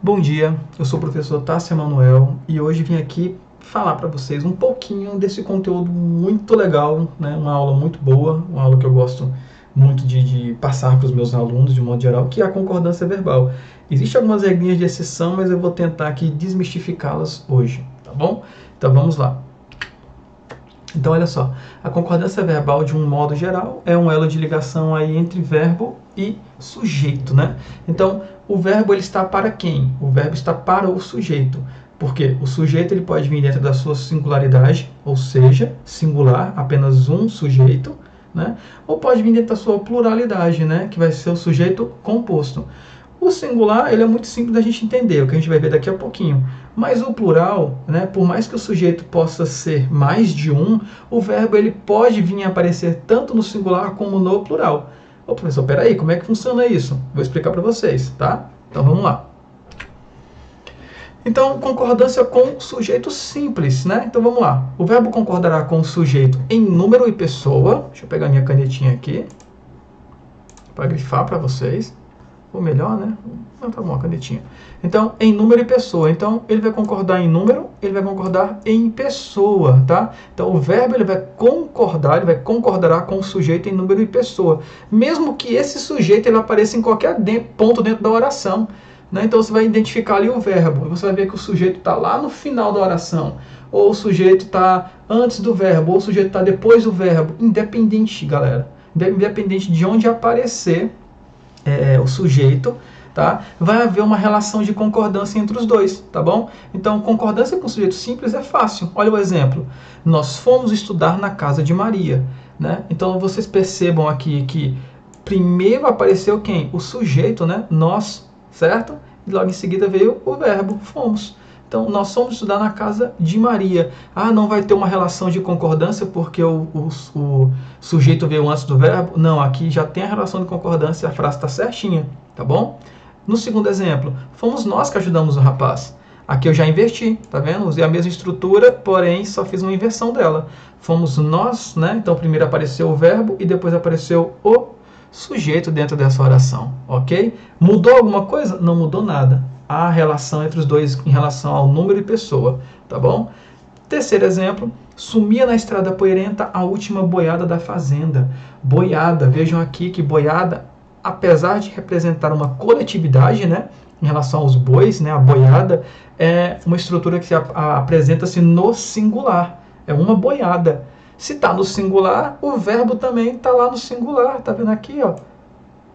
Bom dia, eu sou o professor Tássio Emanuel e hoje vim aqui falar para vocês um pouquinho desse conteúdo muito legal, né? Uma aula muito boa, uma aula que eu gosto muito de passar para os meus alunos de modo geral, que é a concordância verbal. Existem algumas regrinhas de exceção, mas eu vou tentar aqui desmistificá-las hoje, tá bom? Então vamos lá. Então, olha só, a concordância verbal, de um modo geral, é um elo de ligação aí entre verbo e sujeito, né? Então, o verbo ele está para quem? O verbo está para o sujeito. Porque o sujeito ele pode vir dentro da sua singularidade, ou seja, singular, apenas um sujeito, né? Ou pode vir dentro da sua pluralidade, né? Que vai ser o sujeito composto. O singular ele é muito simples da gente entender, o que a gente vai ver daqui a pouquinho. Mas o plural, né, por mais que o sujeito possa ser mais de um, o verbo ele pode vir a aparecer tanto no singular como no plural. Ô professor, peraí, como é que funciona isso? Vou explicar para vocês, tá? Então vamos lá. Então, concordância com sujeito simples, né? Então vamos lá. O verbo concordará com o sujeito em número e pessoa. Deixa eu pegar minha canetinha aqui para grifar para vocês. Ou melhor, né? Não, tá bom, a canetinha. Então, em número e pessoa. Então, ele vai concordar em número, ele vai concordar em pessoa, tá? Então, o verbo ele vai concordará com o sujeito em número e pessoa. Mesmo que esse sujeito ele apareça em qualquer ponto dentro da oração. Né? Então, você vai identificar ali o verbo. E você vai ver que o sujeito está lá no final da oração. Ou o sujeito está antes do verbo, ou o sujeito está depois do verbo. Independente, galera. Independente de onde aparecer o sujeito, tá? Vai haver uma relação de concordância entre os dois, tá bom? Então, concordância com sujeito simples é fácil. Olha o exemplo. Nós fomos estudar na casa de Maria, né? Então, vocês percebam aqui que primeiro apareceu quem? O sujeito, né? Nós, certo? E logo em seguida veio o verbo, fomos. Então, nós fomos estudar na casa de Maria. Ah, não vai ter uma relação de concordância porque o sujeito veio antes do verbo? Não, aqui já tem a relação de concordância, a frase está certinha, tá bom? No segundo exemplo, fomos nós que ajudamos o rapaz. Aqui eu já inverti, tá vendo? Usei a mesma estrutura, porém só fiz uma inversão dela. Fomos nós, né? Então primeiro apareceu o verbo e depois apareceu o sujeito dentro dessa oração, ok? Mudou alguma coisa? Não mudou nada. Há relação entre os dois em relação ao número e pessoa, tá bom? Terceiro exemplo, sumia na estrada poeirenta a última boiada da fazenda. Boiada, vejam aqui que boiada, apesar de representar uma coletividade, né, em relação aos bois, né, a boiada é uma estrutura que apresenta-se no singular, é uma boiada. Se está no singular, o verbo também está lá no singular, tá vendo aqui, ó,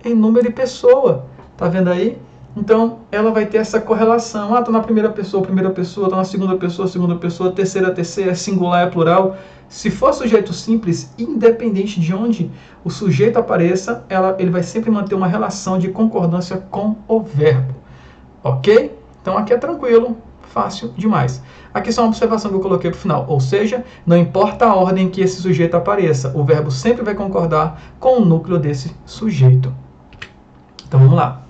em número e pessoa, tá vendo aí? Então, ela vai ter essa correlação. Ah, está na primeira pessoa, está na segunda pessoa, terceira, singular é plural. Se for sujeito simples, independente de onde o sujeito apareça, ele vai sempre manter uma relação de concordância com o verbo. Ok? Então, aqui é tranquilo, fácil demais. Aqui só uma observação que eu coloquei para o final. Ou seja, não importa a ordem que esse sujeito apareça, o verbo sempre vai concordar com o núcleo desse sujeito. Então, vamos lá.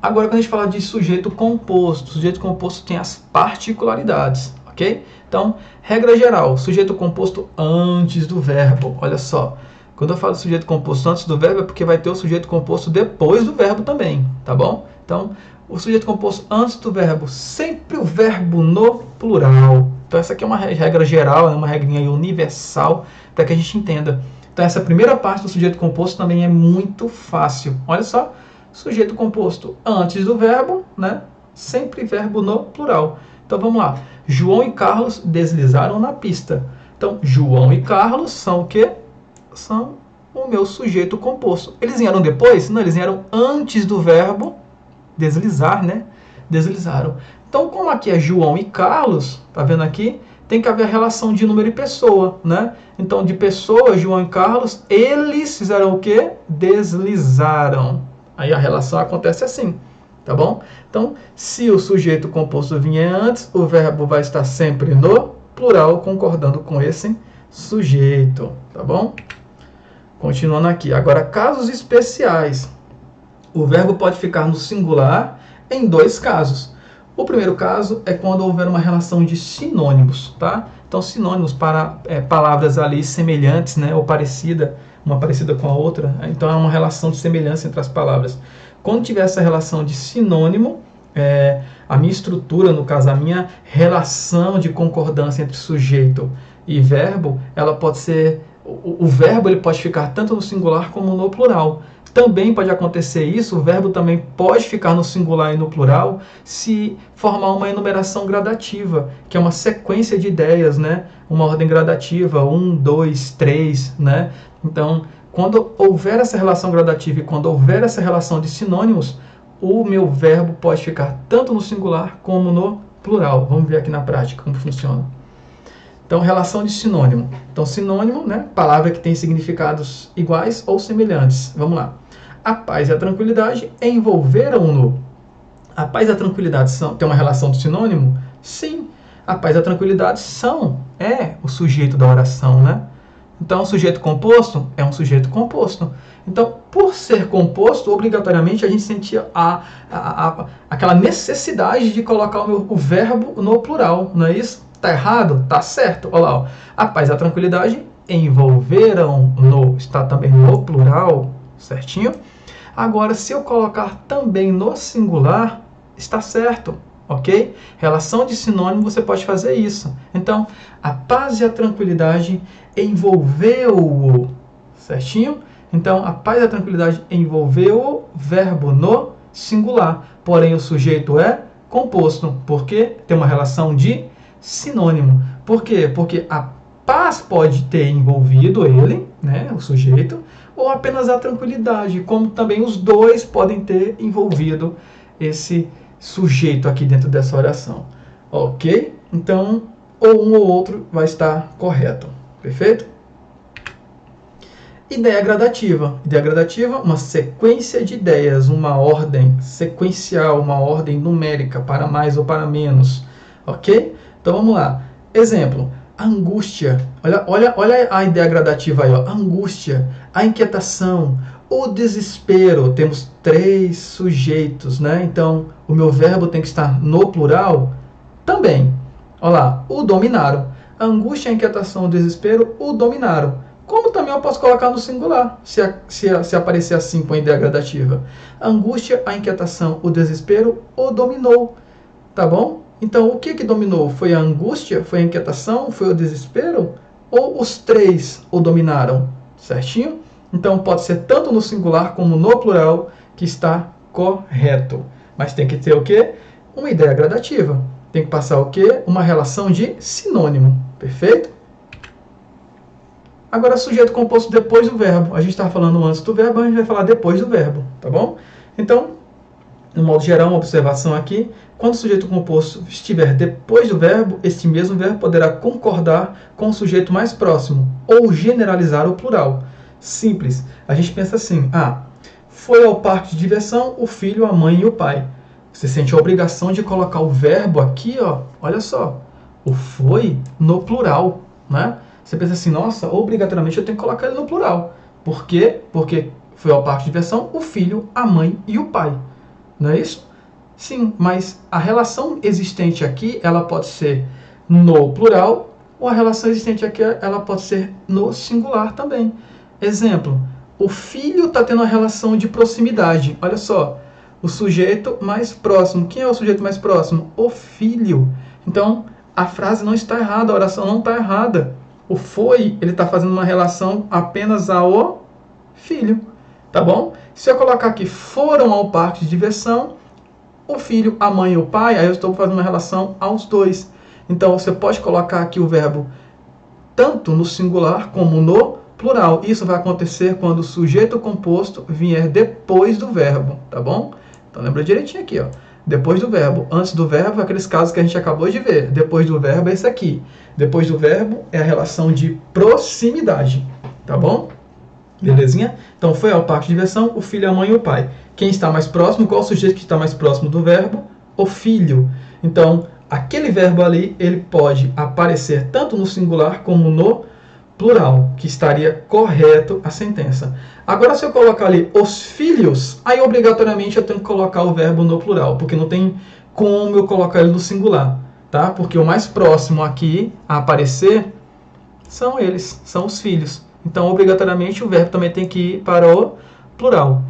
Agora, quando a gente fala de sujeito composto, o sujeito composto tem as particularidades, ok? Então, regra geral, sujeito composto antes do verbo. Olha só, quando eu falo de sujeito composto antes do verbo, é porque vai ter o sujeito composto depois do verbo também, tá bom? Então, o sujeito composto antes do verbo, sempre o verbo no plural. Então, essa aqui é uma regra geral, é uma regrinha universal, para que a gente entenda. Então, essa primeira parte do sujeito composto também é muito fácil. Olha só. Sujeito composto antes do verbo, né? Sempre verbo no plural. Então vamos lá. João e Carlos deslizaram na pista. Então, João e Carlos são o quê? São o meu sujeito composto. Eles vieram depois? Não, eles vieram antes do verbo deslizar, né? Deslizaram. Então, como aqui é João e Carlos, tá vendo aqui? Tem que haver a relação de número e pessoa, né? Então, de pessoa, João e Carlos, eles fizeram o quê? Deslizaram. Aí a relação acontece assim, tá bom? Então, se o sujeito composto vier antes, o verbo vai estar sempre no plural, concordando com esse sujeito, tá bom? Continuando aqui. Agora, casos especiais. O verbo pode ficar no singular em dois casos. O primeiro caso é quando houver uma relação de sinônimos, tá? Então, sinônimos para palavras ali semelhantes, né, ou parecida, uma parecida com a outra. Então, é uma relação de semelhança entre as palavras. Quando tiver essa relação de sinônimo, a minha estrutura, no caso, a minha relação de concordância entre sujeito e verbo, ela pode ser, o verbo ele pode ficar tanto no singular como no plural. Também pode acontecer isso, o verbo também pode ficar no singular e no plural se formar uma enumeração gradativa, que é uma sequência de ideias, né? Uma ordem gradativa, 1, 2, 3, né? Então, quando houver essa relação gradativa e quando houver essa relação de sinônimos, o meu verbo pode ficar tanto no singular como no plural. Vamos ver aqui na prática como funciona. Então, relação de sinônimo. Então, sinônimo, né? Palavra que tem significados iguais ou semelhantes. Vamos lá. A paz e a tranquilidade envolveram-no. A paz e a tranquilidade tem uma relação de sinônimo? Sim. A paz e a tranquilidade é o sujeito da oração, né? Então, o sujeito composto é um sujeito composto. Então, por ser composto, obrigatoriamente a gente sentia aquela necessidade de colocar o verbo no plural, não é isso? Tá errado? Tá certo. Olha lá, ó. A paz e a tranquilidade envolveram-no. Está também no plural, certinho? Agora, se eu colocar também no singular, está certo, ok? Relação de sinônimo, você pode fazer isso. Então, a paz e a tranquilidade envolveu-o, certinho? Então, a paz e a tranquilidade envolveu o verbo no singular. Porém, o sujeito é composto, porque tem uma relação de sinônimo. Por quê? Porque a paz pode ter envolvido ele, né, o sujeito, ou apenas a tranquilidade, como também os dois podem ter envolvido esse sujeito aqui dentro dessa oração. Ok? Então, ou um ou outro vai estar correto. Perfeito? Ideia gradativa. Ideia gradativa, uma sequência de ideias, uma ordem sequencial, uma ordem numérica, para mais ou para menos. Ok? Então vamos lá. Exemplo, angústia. Olha a ideia gradativa aí, ó. Angústia, a inquietação, o desespero. Temos 3 sujeitos, né? Então, o meu verbo tem que estar no plural também. Olha lá, o dominaram. A angústia, a inquietação, o desespero, o dominaram. Como também eu posso colocar no singular, se aparecer assim com a ideia gradativa. A angústia, a inquietação, o desespero, o dominou. Tá bom? Então, o que dominou? Foi a angústia? Foi a inquietação? Foi o desespero? Ou os 3 o dominaram? Certinho? Então, pode ser tanto no singular como no plural que está correto. Mas tem que ter o quê? Uma ideia gradativa. Tem que passar o quê? Uma relação de sinônimo. Perfeito? Agora, sujeito composto depois do verbo. A gente estava falando antes do verbo, a gente vai falar depois do verbo. Tá bom? Então, no modo geral, uma observação aqui. Quando o sujeito composto estiver depois do verbo, este mesmo verbo poderá concordar com o sujeito mais próximo ou generalizar o plural. Simples. A gente pensa assim, foi ao parque de diversão o filho, a mãe e o pai. Você sente a obrigação de colocar o verbo aqui, ó, olha só, o foi no plural, né? Você pensa assim, nossa, obrigatoriamente eu tenho que colocar ele no plural. Por quê? Porque foi ao parque de diversão o filho, a mãe e o pai. Não é isso? Sim, mas a relação existente aqui, ela pode ser no plural, ou a relação existente aqui, ela pode ser no singular também. Exemplo, o filho está tendo uma relação de proximidade. Olha só, o sujeito mais próximo. Quem é o sujeito mais próximo? O filho. Então, a frase não está errada, a oração não está errada. O foi, ele está fazendo uma relação apenas ao filho. Tá bom? Se eu colocar aqui, foram ao parque de diversão, o filho, a mãe e o pai, aí eu estou fazendo uma relação aos dois. Então, você pode colocar aqui o verbo tanto no singular como no plural. Isso vai acontecer quando o sujeito composto vier depois do verbo, tá bom? Então, lembra direitinho aqui, ó. Depois do verbo. Antes do verbo, aqueles casos que a gente acabou de ver. Depois do verbo é esse aqui. Depois do verbo é a relação de proximidade, tá bom? Belezinha? Então, foi ao parque de diversão, o filho, a mãe e o pai. Quem está mais próximo? Qual o sujeito que está mais próximo do verbo? O filho. Então, aquele verbo ali, ele pode aparecer tanto no singular como no plural, que estaria correto a sentença. Agora, se eu colocar ali os filhos, aí obrigatoriamente eu tenho que colocar o verbo no plural, porque não tem como eu colocar ele no singular, tá? Porque o mais próximo aqui a aparecer são eles, são os filhos. Então, obrigatoriamente, o verbo também tem que ir para o plural,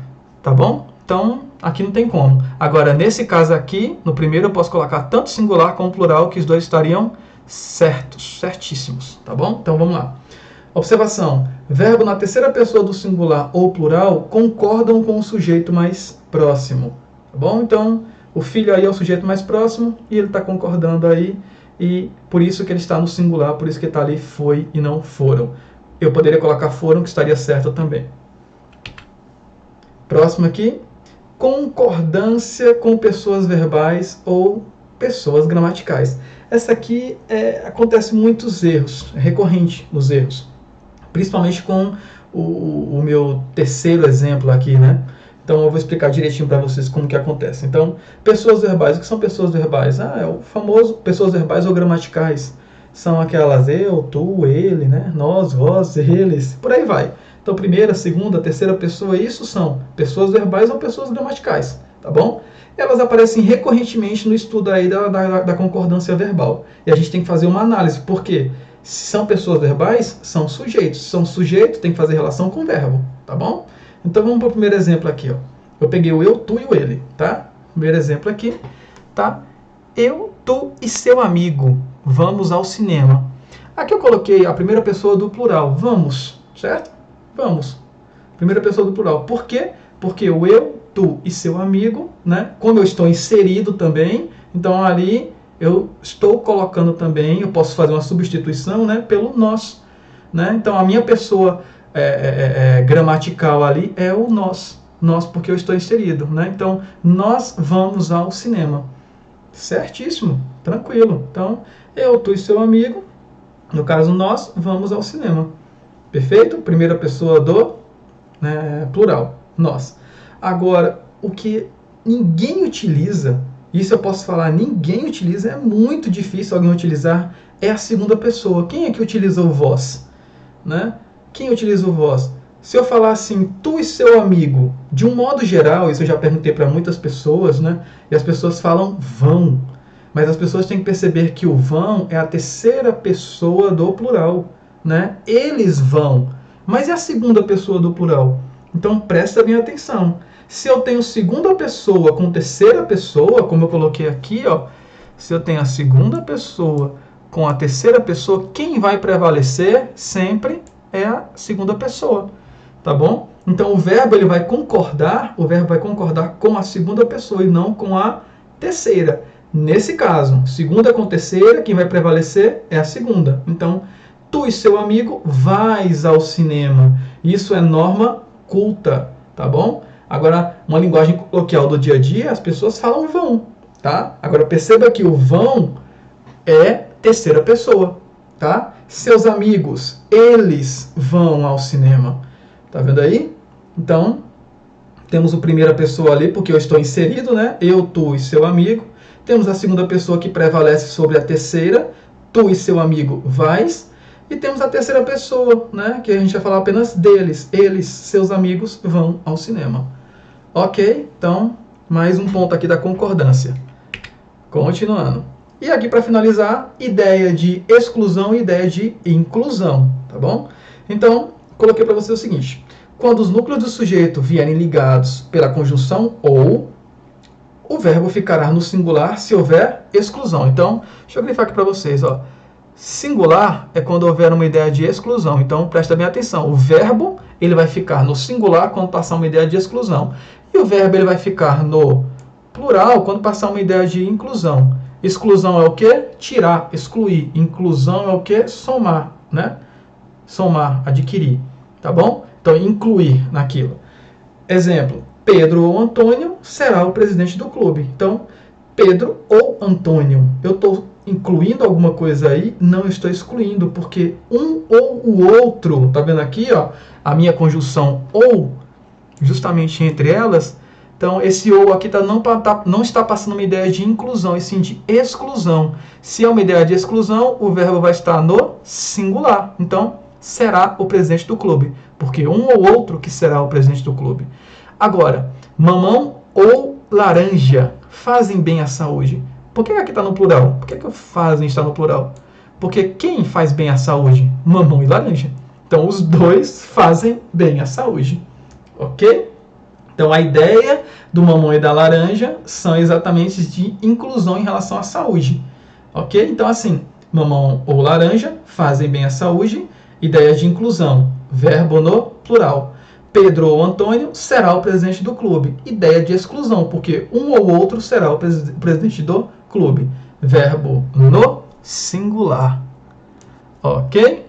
tá bom? Então, Aqui não tem como. Agora, nesse caso aqui, no primeiro eu posso colocar tanto singular como plural, que os dois estariam certos, certíssimos, tá bom? Então vamos lá. Observação. Verbo na terceira pessoa do singular ou plural concordam com o sujeito mais próximo, tá bom? Então, o filho aí é o sujeito mais próximo e ele está concordando aí, e por isso que ele está no singular, por isso que está ali foi e não foram. Eu poderia colocar foram, que estaria certo também. Próximo aqui. Concordância com pessoas verbais ou pessoas gramaticais. Essa aqui acontece muitos erros, é recorrente os erros. Principalmente com o meu terceiro exemplo aqui, né? Então eu vou explicar direitinho para vocês como que acontece. Então, pessoas verbais, o que são pessoas verbais? É o famoso pessoas verbais ou gramaticais. São aquelas eu, tu, ele, né? Nós, vós, eles, por aí vai. Então, primeira, segunda, terceira pessoa, isso são pessoas verbais ou pessoas gramaticais, tá bom? Elas aparecem recorrentemente no estudo aí da concordância verbal. E a gente tem que fazer uma análise, porque se são pessoas verbais, são sujeitos. Se são sujeitos, tem que fazer relação com o verbo, tá bom? Então, vamos para o primeiro exemplo aqui, ó. Eu peguei o eu, tu e o ele, tá? Primeiro exemplo aqui, tá? Eu, tu e seu amigo, vamos ao cinema. Aqui eu coloquei a primeira pessoa do plural, vamos, certo? Vamos. Primeira pessoa do plural. Por quê? Porque o eu, tu e seu amigo, né? Como eu estou inserido também, então ali eu estou colocando também, eu posso fazer uma substituição, né, pelo nós, né? Então a minha pessoa gramatical ali é o nós, porque eu estou inserido, né? Então nós vamos ao cinema, certíssimo, tranquilo. Então eu, tu e seu amigo, no caso nós, vamos ao cinema, perfeito? Primeira pessoa do plural, nós. Agora, o que ninguém utiliza, isso eu posso falar, ninguém utiliza, é muito difícil alguém utilizar, é a segunda pessoa. Quem é que utiliza o vós? Né? Quem utiliza o vós? Se eu falar assim, tu e seu amigo, de um modo geral, isso eu já perguntei para muitas pessoas, né? E as pessoas falam vão. Mas as pessoas têm que perceber que o vão é a terceira pessoa do plural, né? Eles vão. Mas e a segunda pessoa do plural? Então presta bem atenção. Se eu tenho segunda pessoa com terceira pessoa, como eu coloquei aqui, ó, se eu tenho a segunda pessoa com a terceira pessoa, quem vai prevalecer sempre é a segunda pessoa, tá bom? Então o verbo ele vai concordar com a segunda pessoa e não com a terceira. Nesse caso, segunda com terceira, quem vai prevalecer é a segunda. Então, tu e seu amigo vais ao cinema. Isso é norma culta, tá bom? Agora, uma linguagem coloquial do dia a dia, as pessoas falam vão, tá? Agora, perceba que o vão é terceira pessoa, tá? Seus amigos, eles vão ao cinema. Tá vendo aí? Então, temos a primeira pessoa ali, porque eu estou inserido, né? Eu, tu e seu amigo. Temos a segunda pessoa que prevalece sobre a terceira, tu e seu amigo vais. E temos a terceira pessoa, né? Que a gente vai falar apenas deles. Eles, seus amigos, vão ao cinema. Ok? Então, mais um ponto aqui da concordância. Continuando. E aqui, para finalizar, ideia de exclusão e ideia de inclusão, tá bom? Então, coloquei para você o seguinte. Quando os núcleos do sujeito vierem ligados pela conjunção ou, o verbo ficará no singular se houver exclusão. Então, deixa eu grifar aqui para vocês, ó. Singular é quando houver uma ideia de exclusão. Então, presta bem atenção. O verbo ele vai ficar no singular quando passar uma ideia de exclusão. E o verbo ele vai ficar no plural quando passar uma ideia de inclusão. Exclusão é o quê? Tirar, excluir. Inclusão é o quê? Somar, né? Somar, adquirir, tá bom? Então, incluir naquilo. Exemplo, Pedro ou Antônio será o presidente do clube. Então, Pedro ou Antônio. Eu estou incluindo alguma coisa aí? Não estou excluindo, porque um ou o outro, tá vendo aqui, ó, a minha conjunção ou, justamente entre elas. Então, esse ou aqui não está passando uma ideia de inclusão, e sim de exclusão. Se é uma ideia de exclusão, o verbo vai estar no singular. Então, será o presidente do clube, porque um ou outro que será o presidente do clube. Agora, mamão ou laranja fazem bem à saúde. Por que aqui está no plural? Por que o fazem está no plural? Porque quem faz bem à saúde? Mamão e laranja. Então, os dois fazem bem à saúde. Ok? Então, a ideia do mamão e da laranja são exatamente de inclusão em relação à saúde. Ok? Então, assim, mamão ou laranja fazem bem à saúde. Ideia de inclusão, verbo no plural. Pedro ou Antônio será o presidente do clube. Ideia de exclusão, porque um ou outro será o presidente do clube. Verbo no singular. Ok?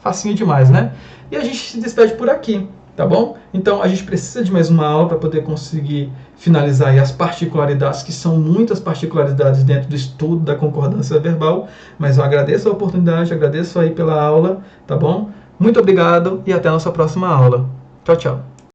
Facinho demais, né? E a gente se despede por aqui, tá bom? Então, a gente precisa de mais uma aula para poder conseguir finalizar aí as particularidades, que são muitas particularidades dentro do estudo da concordância verbal, mas eu agradeço a oportunidade, agradeço aí pela aula, tá bom? Muito obrigado e até a nossa próxima aula. Tchau, tchau.